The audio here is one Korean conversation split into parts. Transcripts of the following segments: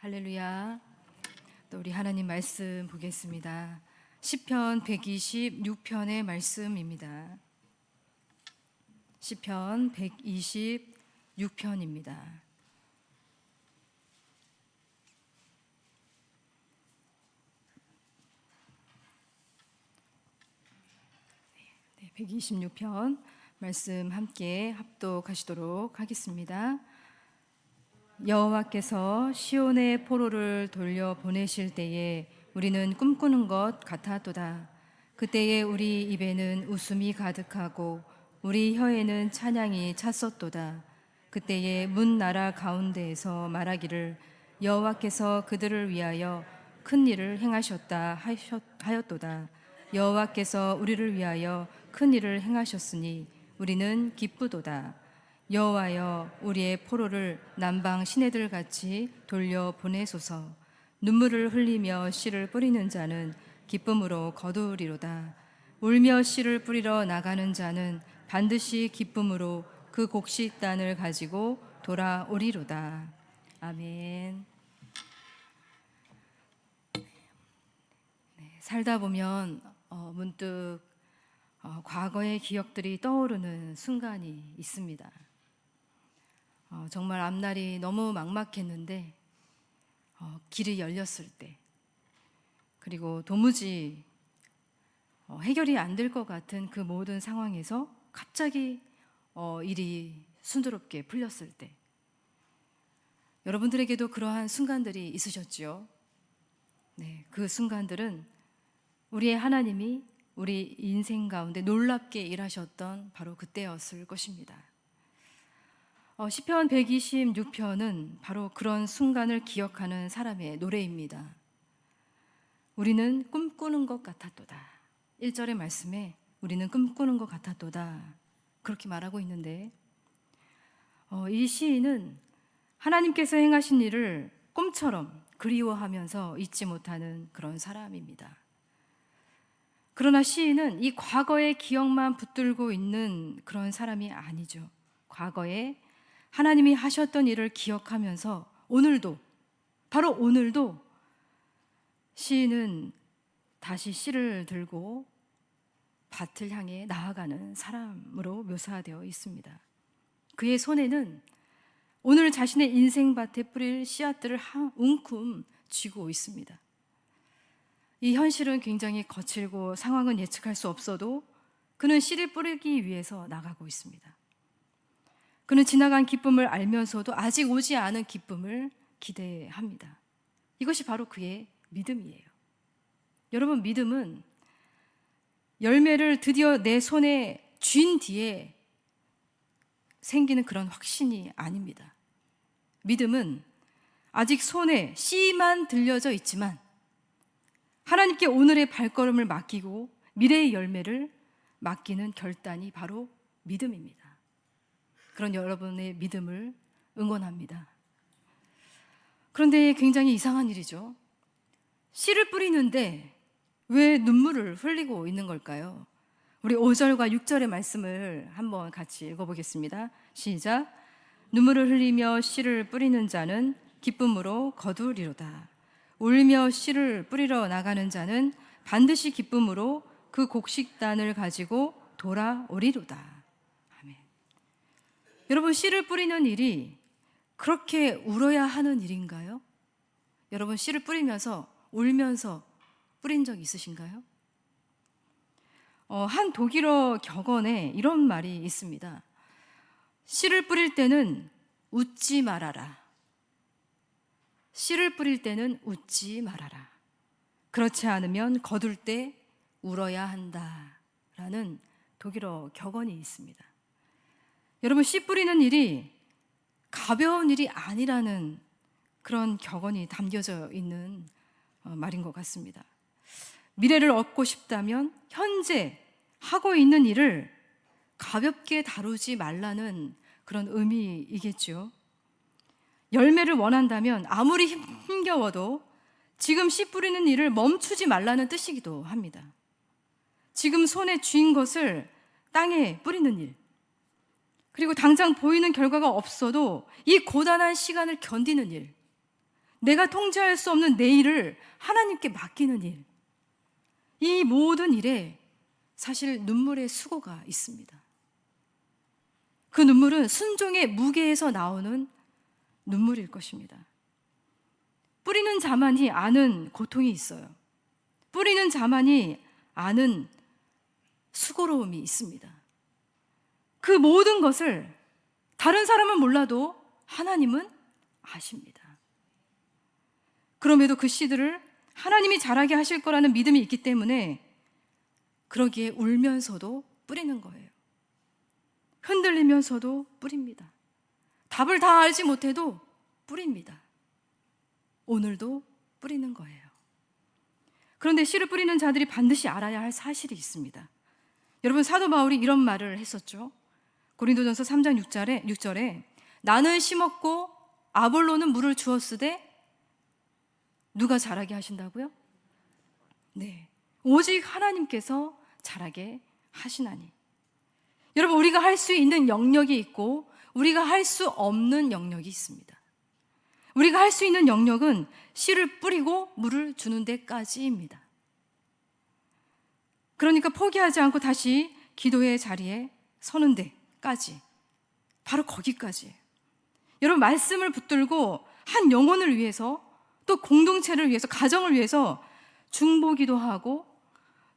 할렐루야. 또 우리 하나님 말씀 보겠습니다. 시편 126편의 말씀입니다. 시편 126편입니다. 네, 126편 말씀 함께 합독하시도록 하겠습니다. 여호와께서 시온의 포로를 돌려 보내실 때에 우리는 꿈꾸는 것 같았도다. 그때에 우리 입에는 웃음이 가득하고 우리 혀에는 찬양이 찼었도다. 그때에 문 나라 가운데에서 말하기를 여호와께서 그들을 위하여 큰 일을 행하셨다 하였도다. 여호와께서 우리를 위하여 큰 일을 행하셨으니 우리는 기쁘도다. 여호와여, 우리의 포로를 남방 시내들 같이 돌려 보내소서. 눈물을 흘리며 씨를 뿌리는 자는 기쁨으로 거두리로다. 울며 씨를 뿌리러 나가는 자는 반드시 기쁨으로 그 곡식단을 가지고 돌아오리로다. 아멘. 살다 보면 문득 과거의 기억들이 떠오르는 순간이 있습니다. 정말 앞날이 너무 막막했는데 길이 열렸을 때, 그리고 도무지 해결이 안 될 것 같은 그 모든 상황에서 갑자기 일이 순조롭게 풀렸을 때, 여러분들에게도 그러한 순간들이 있으셨지요? 네, 그 순간들은 우리의 하나님이 우리 인생 가운데 놀랍게 일하셨던 바로 그때였을 것입니다. 시편 126편은 바로 그런 순간을 기억하는 사람의 노래입니다. 우리는 꿈꾸는 것 같았도다. 1절의 말씀에 우리는 꿈꾸는 것 같았도다, 그렇게 말하고 있는데, 이 시인은 하나님께서 행하신 일을 꿈처럼 그리워하면서 잊지 못하는 그런 사람입니다. 그러나 시인은 이 과거의 기억만 붙들고 있는 그런 사람이 아니죠. 과거에 하나님이 하셨던 일을 기억하면서 오늘도, 바로 오늘도 시인은 다시 씨를 들고 밭을 향해 나아가는 사람으로 묘사되어 있습니다. 그의 손에는 오늘 자신의 인생밭에 뿌릴 씨앗들을 한 움큼 쥐고 있습니다. 이 현실은 굉장히 거칠고 상황은 예측할 수 없어도 그는 씨를 뿌리기 위해서 나가고 있습니다. 그는 지나간 기쁨을 알면서도 아직 오지 않은 기쁨을 기대합니다. 이것이 바로 그의 믿음이에요. 여러분, 믿음은 열매를 드디어 내 손에 쥔 뒤에 생기는 그런 확신이 아닙니다. 믿음은 아직 손에 씨만 들려져 있지만 하나님께 오늘의 발걸음을 맡기고 미래의 열매를 맡기는 결단이 바로 믿음입니다. 그런 여러분의 믿음을 응원합니다. 그런데 굉장히 이상한 일이죠. 씨를 뿌리는데 왜 눈물을 흘리고 있는 걸까요? 우리 5절과 6절의 말씀을 한번 같이 읽어보겠습니다. 시작. 눈물을 흘리며 씨를 뿌리는 자는 기쁨으로 거두리로다. 울며 씨를 뿌리러 나가는 자는 반드시 기쁨으로 그 곡식단을 가지고 돌아오리로다. 아멘. 여러분, 씨를 뿌리는 일이 그렇게 울어야 하는 일인가요? 여러분, 씨를 뿌리면서 울면서 뿌린 적 있으신가요? 한 독일어 격언에 이런 말이 있습니다. 씨를 뿌릴 때는 웃지 말아라. 씨를 뿌릴 때는 웃지 말아라. 그렇지 않으면 거둘 때 울어야 한다. 라는 독일어 격언이 있습니다. 여러분, 씨 뿌리는 일이 가벼운 일이 아니라는 그런 격언이 담겨져 있는 말인 것 같습니다. 미래를 얻고 싶다면 현재 하고 있는 일을 가볍게 다루지 말라는 그런 의미이겠죠. 열매를 원한다면 아무리 힘겨워도 지금 씨 뿌리는 일을 멈추지 말라는 뜻이기도 합니다. 지금 손에 쥔 것을 땅에 뿌리는 일, 그리고 당장 보이는 결과가 없어도 이 고단한 시간을 견디는 일, 내가 통제할 수 없는 내 일을 하나님께 맡기는 일, 이 모든 일에 사실 눈물의 수고가 있습니다. 그 눈물은 순종의 무게에서 나오는 눈물일 것입니다. 뿌리는 자만이 아는 고통이 있어요. 뿌리는 자만이 아는 수고로움이 있습니다. 그 모든 것을 다른 사람은 몰라도 하나님은 아십니다. 그럼에도 그 씨들을 하나님이 자라게 하실 거라는 믿음이 있기 때문에 그러기에 울면서도 뿌리는 거예요. 흔들리면서도 뿌립니다. 답을 다 알지 못해도 뿌립니다. 오늘도 뿌리는 거예요. 그런데 씨를 뿌리는 자들이 반드시 알아야 할 사실이 있습니다. 여러분, 사도 바울이 이런 말을 했었죠. 고린도전서 3장 6절에 나는 심었고 아볼로는 물을 주었으되 누가 자라게 하신다고요? 네, 오직 하나님께서 자라게 하시나니. 여러분, 우리가 할 수 있는 영역이 있고 우리가 할 수 없는 영역이 있습니다. 우리가 할 수 있는 영역은 씨를 뿌리고 물을 주는 데까지입니다. 그러니까 포기하지 않고 다시 기도의 자리에 서는 데까지, 바로 거기까지예요. 여러분, 말씀을 붙들고 한 영혼을 위해서, 또 공동체를 위해서, 가정을 위해서 중보기도 하고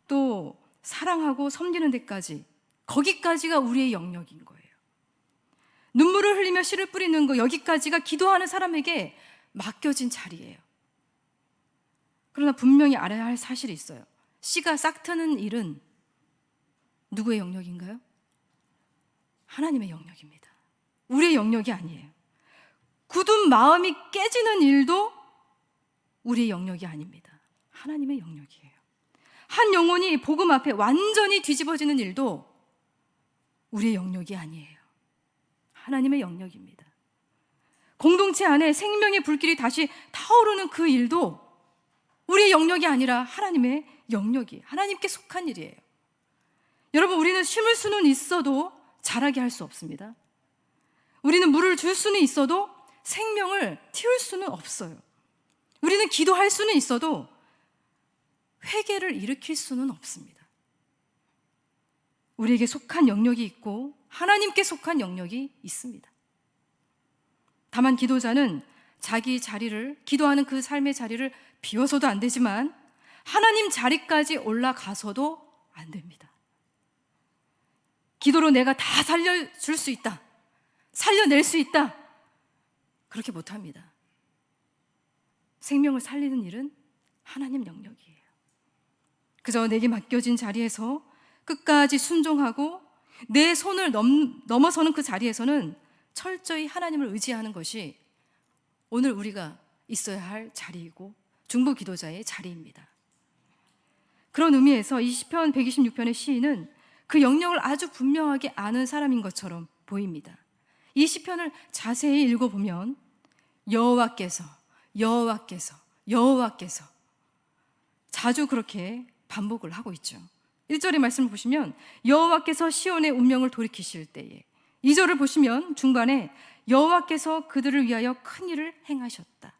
또 사랑하고 섬기는 데까지, 거기까지가 우리의 영역인 거예요. 눈물을 흘리며 씨를 뿌리는 거, 여기까지가 기도하는 사람에게 맡겨진 자리예요. 그러나 분명히 알아야 할 사실이 있어요. 씨가 싹트는 일은 누구의 영역인가요? 하나님의 영역입니다. 우리의 영역이 아니에요. 굳은 마음이 깨지는 일도 우리의 영역이 아닙니다. 하나님의 영역이에요. 한 영혼이 복음 앞에 완전히 뒤집어지는 일도 우리의 영역이 아니에요. 하나님의 영역입니다. 공동체 안에 생명의 불길이 다시 타오르는 그 일도 우리의 영역이 아니라 하나님의 영역이에요. 하나님께 속한 일이에요. 여러분, 우리는 심을 수는 있어도 자라게 할 수 없습니다. 우리는 물을 줄 수는 있어도 생명을 틔울 수는 없어요. 우리는 기도할 수는 있어도 회개를 일으킬 수는 없습니다. 우리에게 속한 영역이 있고 하나님께 속한 영역이 있습니다. 다만 기도자는 자기 자리를, 기도하는 그 삶의 자리를 비워서도 안 되지만 하나님 자리까지 올라가서도 안 됩니다. 기도로 내가 다 살려줄 수 있다, 살려낼 수 있다, 그렇게 못합니다. 생명을 살리는 일은 하나님 영역이에요. 그저 내게 맡겨진 자리에서 끝까지 순종하고 내 손을 넘어서는 그 자리에서는 철저히 하나님을 의지하는 것이 오늘 우리가 있어야 할 자리이고 중보 기도자의 자리입니다. 그런 의미에서 이 시편 126편의 시인은 그 영역을 아주 분명하게 아는 사람인 것처럼 보입니다. 이 시편을 자세히 읽어보면 여호와께서 자주 그렇게 반복을 하고 있죠. 1절의 말씀을 보시면 여호와께서 시온의 운명을 돌이키실 때에, 2절을 보시면 중반에 여호와께서 그들을 위하여 큰 일을 행하셨다.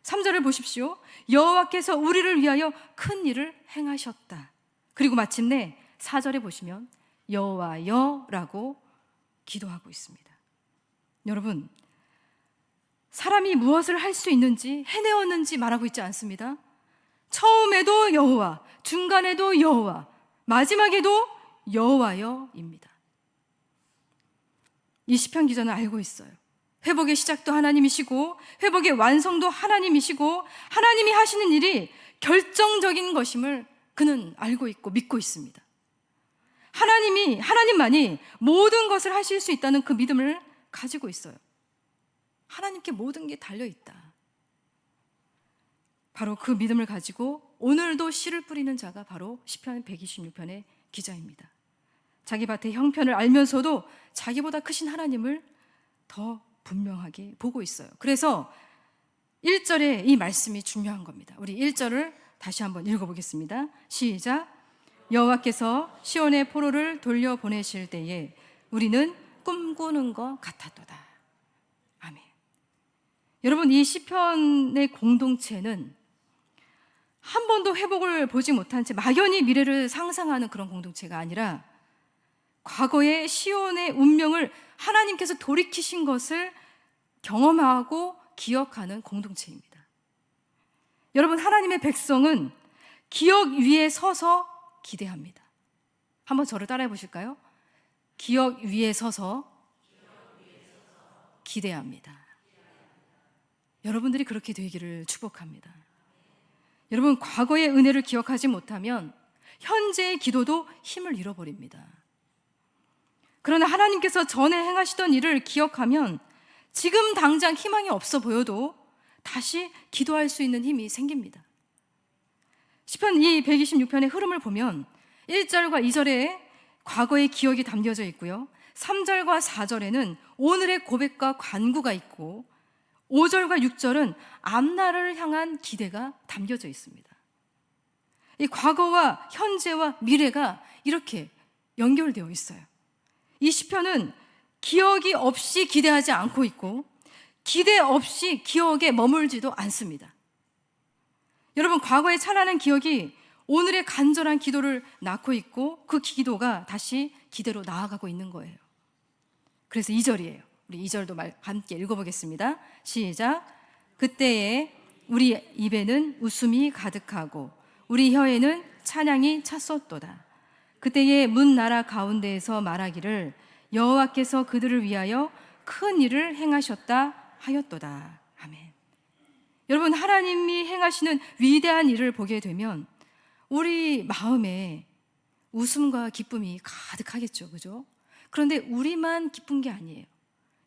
3절을 보십시오. 여호와께서 우리를 위하여 큰 일을 행하셨다. 그리고 마침내 4절에 보시면 여호와여라고 기도하고 있습니다. 여러분, 사람이 무엇을 할 수 있는지, 해내었는지 말하고 있지 않습니다. 처음에도 여호와, 중간에도 여호와, 마지막에도 여호와여입니다. 이 시편 기자는 알고 있어요. 회복의 시작도 하나님이시고 회복의 완성도 하나님이시고 하나님이 하시는 일이 결정적인 것임을 그는 알고 있고 믿고 있습니다. 하나님만이 모든 것을 하실 수 있다는 그 믿음을 가지고 있어요. 하나님께 모든 게 달려있다. 바로 그 믿음을 가지고 오늘도 씨를 뿌리는 자가 바로 시편 126편의 기자입니다. 자기 밭의 형편을 알면서도 자기보다 크신 하나님을 더 분명하게 보고 있어요. 그래서 1절에 이 말씀이 중요한 겁니다. 우리 1절을 다시 한번 읽어보겠습니다. 시작. 여호와께서 시온의 포로를 돌려보내실 때에 우리는 꿈꾸는 것 같았도다. 아멘. 여러분, 이 시편의 공동체는 한 번도 회복을 보지 못한 채 막연히 미래를 상상하는 그런 공동체가 아니라 과거의 시온의 운명을 하나님께서 돌이키신 것을 경험하고 기억하는 공동체입니다. 여러분, 하나님의 백성은 기억 위에 서서 기대합니다. 한번 저를 따라해 보실까요? 기억 위에 서서 기대합니다. 여러분들이 그렇게 되기를 축복합니다. 여러분, 과거의 은혜를 기억하지 못하면 현재의 기도도 힘을 잃어버립니다. 그러나 하나님께서 전에 행하시던 일을 기억하면 지금 당장 희망이 없어 보여도 다시 기도할 수 있는 힘이 생깁니다. 시편 이 126편의 흐름을 보면 1절과 2절에 과거의 기억이 담겨져 있고요, 3절과 4절에는 오늘의 고백과 간구가 있고 5절과 6절은 앞날을 향한 기대가 담겨져 있습니다. 이 과거와 현재와 미래가 이렇게 연결되어 있어요. 이 시편은 기억이 없이 기대하지 않고 있고 기대 없이 기억에 머물지도 않습니다. 여러분, 과거의 찬란한 기억이 오늘의 간절한 기도를 낳고 있고 그 기도가 다시 기대로 나아가고 있는 거예요. 그래서 2절이에요. 우리 2절도 함께 읽어보겠습니다. 시작. 그때에 우리 입에는 웃음이 가득하고 우리 혀에는 찬양이 찼었도다. 그때에 문 나라 가운데에서 말하기를 여호와께서 그들을 위하여 큰 일을 행하셨다 하였도다. 아멘. 여러분, 하나님이 행하시는 위대한 일을 보게 되면 우리 마음에 웃음과 기쁨이 가득하겠죠, 그죠? 그런데 우리만 기쁜 게 아니에요.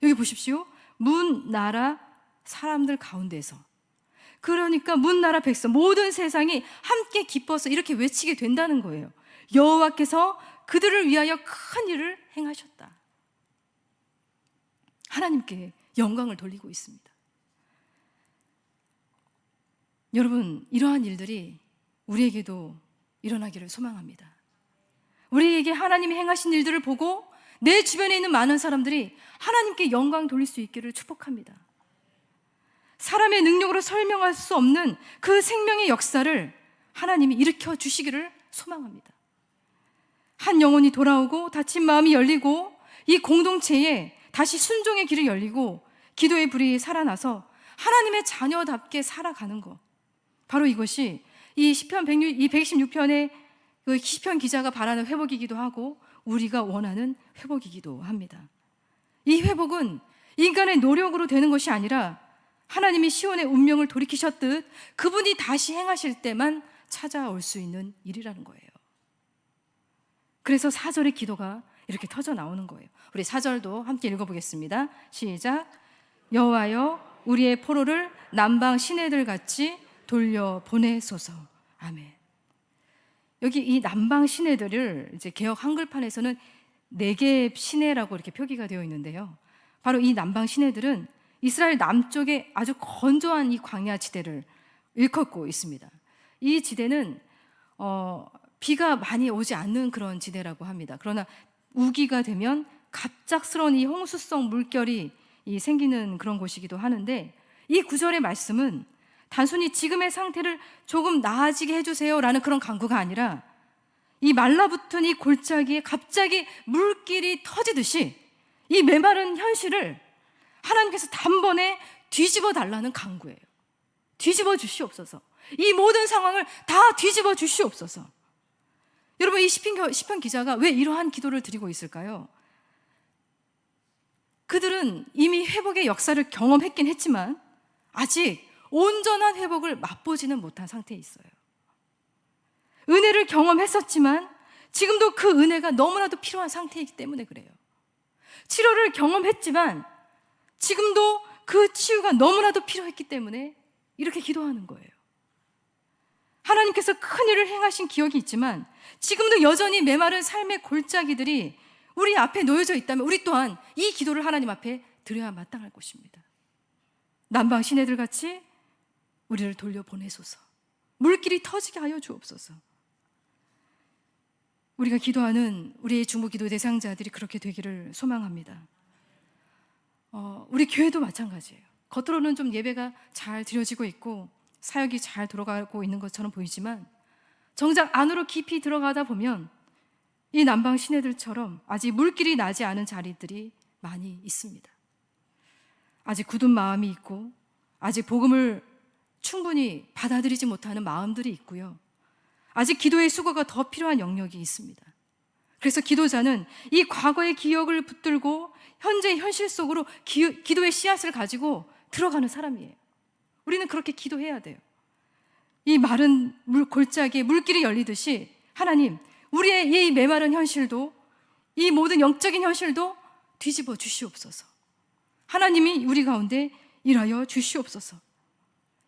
여기 보십시오. 문 나라 사람들 가운데서, 그러니까 문 나라 백성, 모든 세상이 함께 기뻐서 이렇게 외치게 된다는 거예요. 여호와께서 그들을 위하여 큰 일을 행하셨다. 하나님께 영광을 돌리고 있습니다. 여러분, 이러한 일들이 우리에게도 일어나기를 소망합니다. 우리에게 하나님이 행하신 일들을 보고 내 주변에 있는 많은 사람들이 하나님께 영광 돌릴 수 있기를 축복합니다. 사람의 능력으로 설명할 수 없는 그 생명의 역사를 하나님이 일으켜 주시기를 소망합니다. 한 영혼이 돌아오고 다친 마음이 열리고 이 공동체에 다시 순종의 길이 열리고 기도의 불이 살아나서 하나님의 자녀답게 살아가는 것, 바로 이것이 이 시편 116편의 그 시편 기자가 바라는 회복이기도 하고 우리가 원하는 회복이기도 합니다. 이 회복은 인간의 노력으로 되는 것이 아니라 하나님이 시온의 운명을 돌이키셨듯 그분이 다시 행하실 때만 찾아올 수 있는 일이라는 거예요. 그래서 4절의 기도가 이렇게 터져 나오는 거예요. 우리 4절도 함께 읽어보겠습니다. 시작. 여호와여 우리의 포로를 남방 시내들 같이 돌려보내소서. 아멘. 여기 이 남방 시내들을 이제 개역 한글판에서는 네겝 시내라고 이렇게 표기가 되어 있는데요, 바로 이 남방 시내들은 이스라엘 남쪽의 아주 건조한 이 광야 지대를 일컫고 있습니다. 이 지대는 비가 많이 오지 않는 그런 지대라고 합니다. 그러나 우기가 되면 갑작스러운 이 홍수성 물결이 생기는 그런 곳이기도 하는데, 이 구절의 말씀은 단순히 지금의 상태를 조금 나아지게 해주세요라는 그런 간구가 아니라 이 말라붙은 이 골짜기에 갑자기 물길이 터지듯이 이 메마른 현실을 하나님께서 단번에 뒤집어 달라는 간구예요. 뒤집어 주시옵소서. 이 모든 상황을 다 뒤집어 주시옵소서. 여러분, 이 시편 기자가 왜 이러한 기도를 드리고 있을까요? 그들은 이미 회복의 역사를 경험했긴 했지만 아직 온전한 회복을 맛보지는 못한 상태에 있어요. 은혜를 경험했었지만 지금도 그 은혜가 너무나도 필요한 상태이기 때문에 그래요. 치료를 경험했지만 지금도 그 치유가 너무나도 필요했기 때문에 이렇게 기도하는 거예요. 하나님께서 큰 일을 행하신 기억이 있지만 지금도 여전히 메마른 삶의 골짜기들이 우리 앞에 놓여져 있다면 우리 또한 이 기도를 하나님 앞에 드려야 마땅할 것입니다. 남방 시내들 같이 우리를 돌려보내소서. 물길이 터지게 하여 주옵소서. 우리가 기도하는 우리의 중보기도 대상자들이 그렇게 되기를 소망합니다. 우리 교회도 마찬가지예요. 겉으로는 좀 예배가 잘 드려지고 있고 사역이 잘 돌아가고 있는 것처럼 보이지만 정작 안으로 깊이 들어가다 보면 이 남방 시내들처럼 아직 물길이 나지 않은 자리들이 많이 있습니다. 아직 굳은 마음이 있고 아직 복음을 충분히 받아들이지 못하는 마음들이 있고요. 아직 기도의 수고가 더 필요한 영역이 있습니다. 그래서 기도자는 이 과거의 기억을 붙들고 현재 현실 속으로 기도의 씨앗을 가지고 들어가는 사람이에요. 우리는 그렇게 기도해야 돼요. 이 마른 골짜기에 물길이 열리듯이 하나님, 우리의 이 메마른 현실도, 이 모든 영적인 현실도 뒤집어 주시옵소서. 하나님이 우리 가운데 일하여 주시옵소서.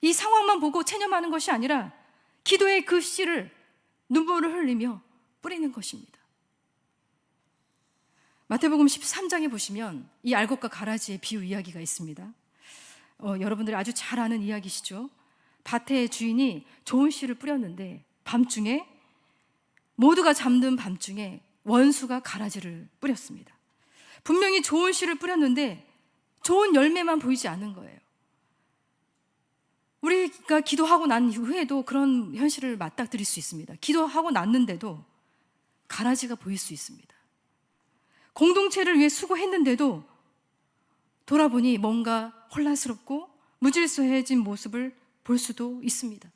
이 상황만 보고 체념하는 것이 아니라 기도의 그 씨를 눈물을 흘리며 뿌리는 것입니다. 마태복음 13장에 보시면 이 알곡과 가라지의 비유 이야기가 있습니다. 여러분들이 아주 잘 아는 이야기시죠. 밭의 주인이 좋은 씨를 뿌렸는데 밤중에, 모두가 잠든 밤중에 원수가 가라지를 뿌렸습니다. 분명히 좋은 씨를 뿌렸는데 좋은 열매만 보이지 않는 거예요. 우리가 기도하고 난 이후에도 그런 현실을 맞닥뜨릴 수 있습니다. 기도하고 났는데도 가라지가 보일 수 있습니다. 공동체를 위해 수고했는데도 돌아보니 뭔가 혼란스럽고 무질서해진 모습을 볼 수도 있습니다.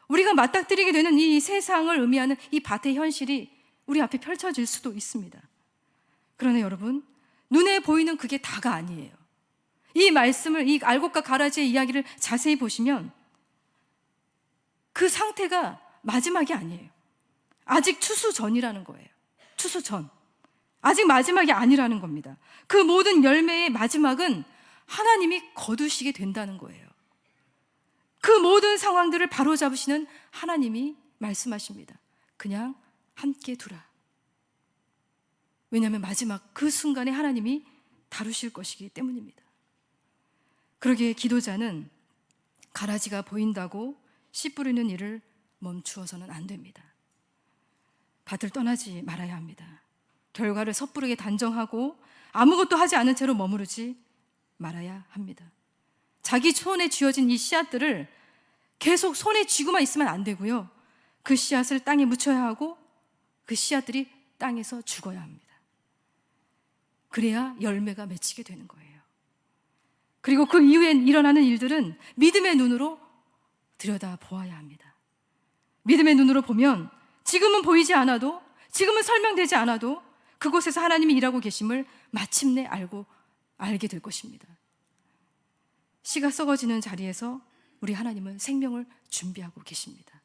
우리가 맞닥뜨리게 되는 이 세상을 의미하는 이 밭의 현실이 우리 앞에 펼쳐질 수도 있습니다. 그러나 여러분, 눈에 보이는 그게 다가 아니에요. 이 말씀을, 이 알곡과 가라지의 이야기를 자세히 보시면 그 상태가 마지막이 아니에요. 아직 추수 전이라는 거예요. 추수 전. 아직 마지막이 아니라는 겁니다. 그 모든 열매의 마지막은 하나님이 거두시게 된다는 거예요. 그 모든 상황들을 바로잡으시는 하나님이 말씀하십니다. 그냥 함께 두라. 왜냐하면 마지막 그 순간에 하나님이 다루실 것이기 때문입니다. 그러기에 기도자는 가라지가 보인다고 씨 뿌리는 일을 멈추어서는 안 됩니다. 밭을 떠나지 말아야 합니다. 결과를 섣부르게 단정하고 아무것도 하지 않은 채로 머무르지 말아야 합니다. 자기 손에 쥐어진 이 씨앗들을 계속 손에 쥐고만 있으면 안 되고요. 그 씨앗을 땅에 묻혀야 하고 그 씨앗들이 땅에서 죽어야 합니다. 그래야 열매가 맺히게 되는 거예요. 그리고 그 이후에 일어나는 일들은 믿음의 눈으로 들여다보아야 합니다. 믿음의 눈으로 보면 지금은 보이지 않아도, 지금은 설명되지 않아도 그곳에서 하나님이 일하고 계심을 마침내 알게 될 것입니다. 씨가 썩어지는 자리에서 우리 하나님은 생명을 준비하고 계십니다.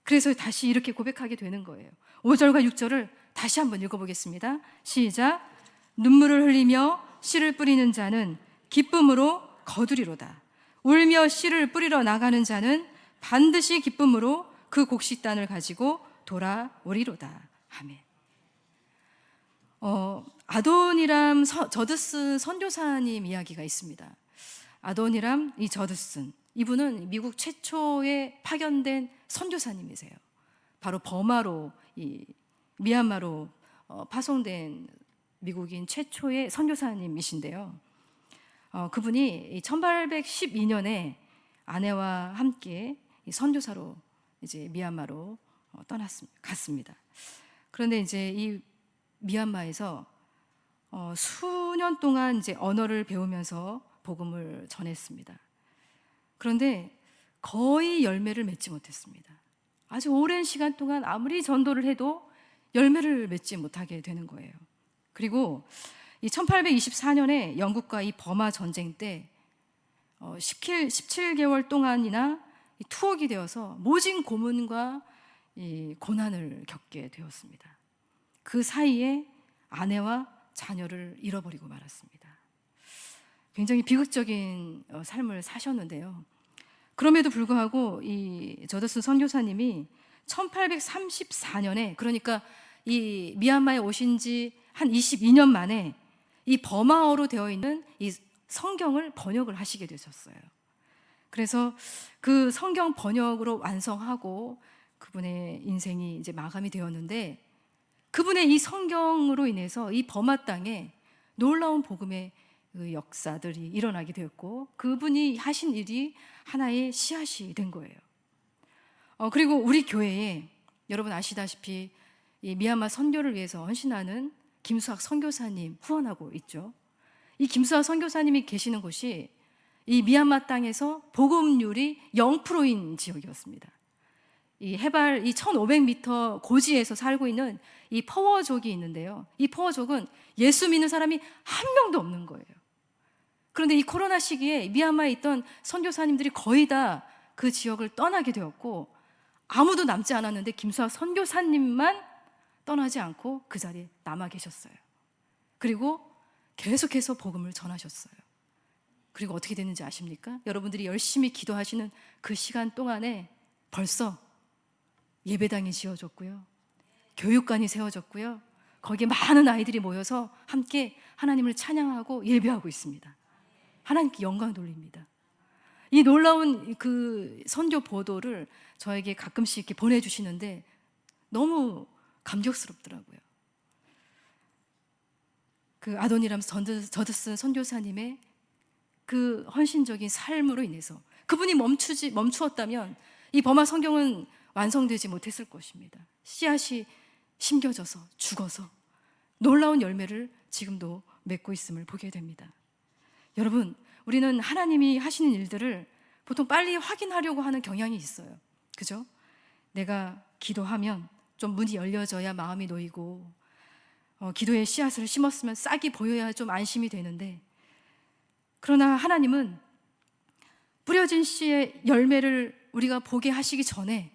그래서 다시 이렇게 고백하게 되는 거예요. 5절과 6절을 다시 한번 읽어보겠습니다. 시작. 눈물을 흘리며 씨를 뿌리는 자는 기쁨으로 거두리로다. 울며 씨를 뿌리러 나가는 자는 반드시 기쁨으로 그 곡식단을 가지고 돌아오리로다. 아멘. 아도니람 저드슨 선교사님 이야기가 있습니다. 아도니람 이 저드슨, 이분은 미국 최초의 파견된 선교사님이세요. 바로 버마로, 미얀마로 파송된 미국인 최초의 선교사님이신데요. 그분이 1812년에 아내와 함께 선교사로 이제 미얀마로 갔습니다. 그런데 이제 이 미얀마에서 수년 동안 이제 언어를 배우면서 복음을 전했습니다. 그런데 거의 열매를 맺지 못했습니다. 아주 오랜 시간 동안 아무리 전도를 해도 열매를 맺지 못하게 되는 거예요. 그리고 이 1824년에 영국과 이 버마 전쟁 때 17개월 동안이나 투옥이 되어서 모진 고문과 이 고난을 겪게 되었습니다. 그 사이에 아내와 자녀를 잃어버리고 말았습니다. 굉장히 비극적인 삶을 사셨는데요. 그럼에도 불구하고 이 저더슨 선교사님이 1834년에, 그러니까 이 미얀마에 오신 지 한 22년 만에 이 버마어로 되어 있는 이 성경을 번역을 하시게 되셨어요. 그래서 그 성경 번역으로 완성하고 그분의 인생이 이제 마감이 되었는데, 그분의 이 성경으로 인해서 이 버마 땅에 놀라운 복음의 그 역사들이 일어나게 되었고 그분이 하신 일이 하나의 씨앗이 된 거예요. 그리고 우리 교회에 여러분 아시다시피 이 미얀마 선교를 위해서 헌신하는 김수학 선교사님 후원하고 있죠. 이 김수학 선교사님이 계시는 곳이 이 미얀마 땅에서 복음률이 0%인 지역이었습니다. 이 해발 1500m 고지에서 살고 있는 이 퍼워족이 있는데요. 이 퍼워족은 예수 믿는 사람이 한 명도 없는 거예요. 그런데 이 코로나 시기에 미얀마에 있던 선교사님들이 거의 다 그 지역을 떠나게 되었고 아무도 남지 않았는데 김수학 선교사님만 떠나지 않고 그 자리에 남아 계셨어요. 그리고 계속해서 복음을 전하셨어요. 그리고 어떻게 됐는지 아십니까? 여러분들이 열심히 기도하시는 그 시간 동안에 벌써 예배당이 지어졌고요, 교육관이 세워졌고요, 거기에 많은 아이들이 모여서 함께 하나님을 찬양하고 예배하고 있습니다. 하나님께 영광 돌립니다. 이 놀라운 그 선교 보도를 저에게 가끔씩 이렇게 보내주시는데 너무 감격스럽더라고요. 그 아도니람 저드슨 선교사님의 그 헌신적인 삶으로 인해서 그분이 멈추었다면 이 버마 성경은 완성되지 못했을 것입니다. 씨앗이 심겨져서 죽어서 놀라운 열매를 지금도 맺고 있음을 보게 됩니다. 여러분, 우리는 하나님이 하시는 일들을 보통 빨리 확인하려고 하는 경향이 있어요. 그죠? 내가 기도하면 좀 문이 열려져야 마음이 놓이고 기도의 씨앗을 심었으면 싹이 보여야 좀 안심이 되는데, 그러나 하나님은 뿌려진 씨의 열매를 우리가 보게 하시기 전에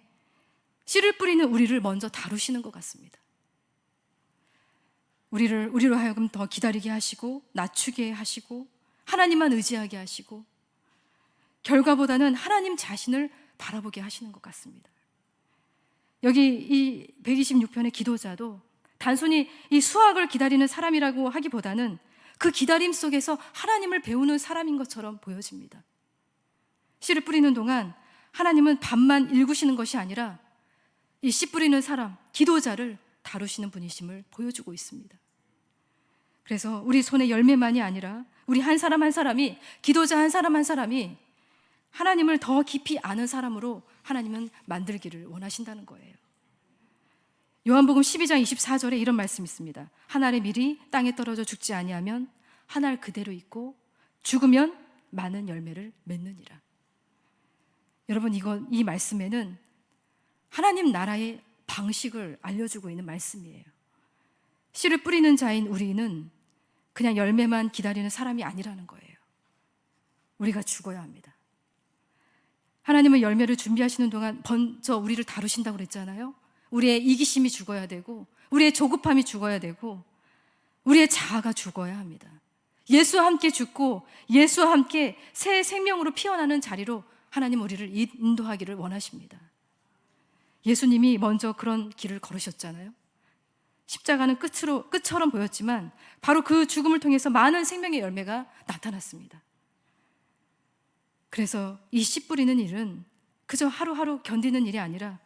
씨를 뿌리는 우리를 먼저 다루시는 것 같습니다. 우리로 하여금 더 기다리게 하시고 낮추게 하시고 하나님만 의지하게 하시고 결과보다는 하나님 자신을 바라보게 하시는 것 같습니다. 여기 이 126편의 기도자도 단순히 이 수확을 기다리는 사람이라고 하기보다는 그 기다림 속에서 하나님을 배우는 사람인 것처럼 보여집니다. 씨를 뿌리는 동안 하나님은 밥만 일구시는 것이 아니라 이 씨 뿌리는 사람, 기도자를 다루시는 분이심을 보여주고 있습니다. 그래서 우리 손에 열매만이 아니라 우리 한 사람 한 사람이, 기도자 한 사람 한 사람이 하나님을 더 깊이 아는 사람으로 하나님은 만들기를 원하신다는 거예요. 요한복음 12장 24절에 이런 말씀이 있습니다. 한 알의 밀이 땅에 떨어져 죽지 아니하면 한 알 그대로 있고 죽으면 많은 열매를 맺느니라. 여러분, 이 말씀에는 하나님 나라의 방식을 알려주고 있는 말씀이에요. 씨를 뿌리는 자인 우리는 그냥 열매만 기다리는 사람이 아니라는 거예요. 우리가 죽어야 합니다. 하나님은 열매를 준비하시는 동안 먼저 우리를 다루신다고 그랬잖아요. 우리의 이기심이 죽어야 되고 우리의 조급함이 죽어야 되고 우리의 자아가 죽어야 합니다. 예수와 함께 죽고 예수와 함께 새 생명으로 피어나는 자리로 하나님 우리를 인도하기를 원하십니다. 예수님이 먼저 그런 길을 걸으셨잖아요. 십자가는 끝처럼 보였지만 바로 그 죽음을 통해서 많은 생명의 열매가 나타났습니다. 그래서 이 씨 뿌리는 일은 그저 하루하루 견디는 일이 아니라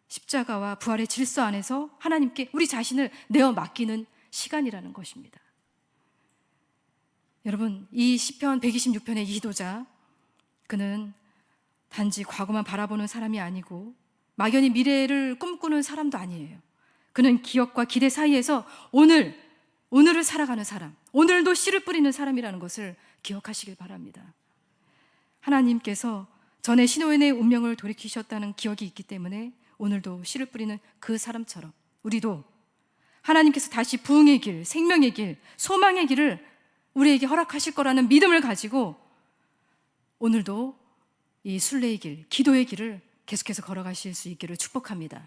십자가와 부활의 질서 안에서 하나님께 우리 자신을 내어 맡기는 시간이라는 것입니다. 여러분, 이 시편 126편의 기도자, 그는 단지 과거만 바라보는 사람이 아니고 막연히 미래를 꿈꾸는 사람도 아니에요. 그는 기억과 기대 사이에서 오늘을 살아가는 사람, 오늘도 씨를 뿌리는 사람이라는 것을 기억하시길 바랍니다. 하나님께서 전에 시므온의 운명을 돌이키셨다는 기억이 있기 때문에 오늘도 씨를 뿌리는 그 사람처럼 우리도 하나님께서 다시 부흥의 길, 생명의 길, 소망의 길을 우리에게 허락하실 거라는 믿음을 가지고 오늘도 이 순례의 길, 기도의 길을 계속해서 걸어가실 수 있기를 축복합니다.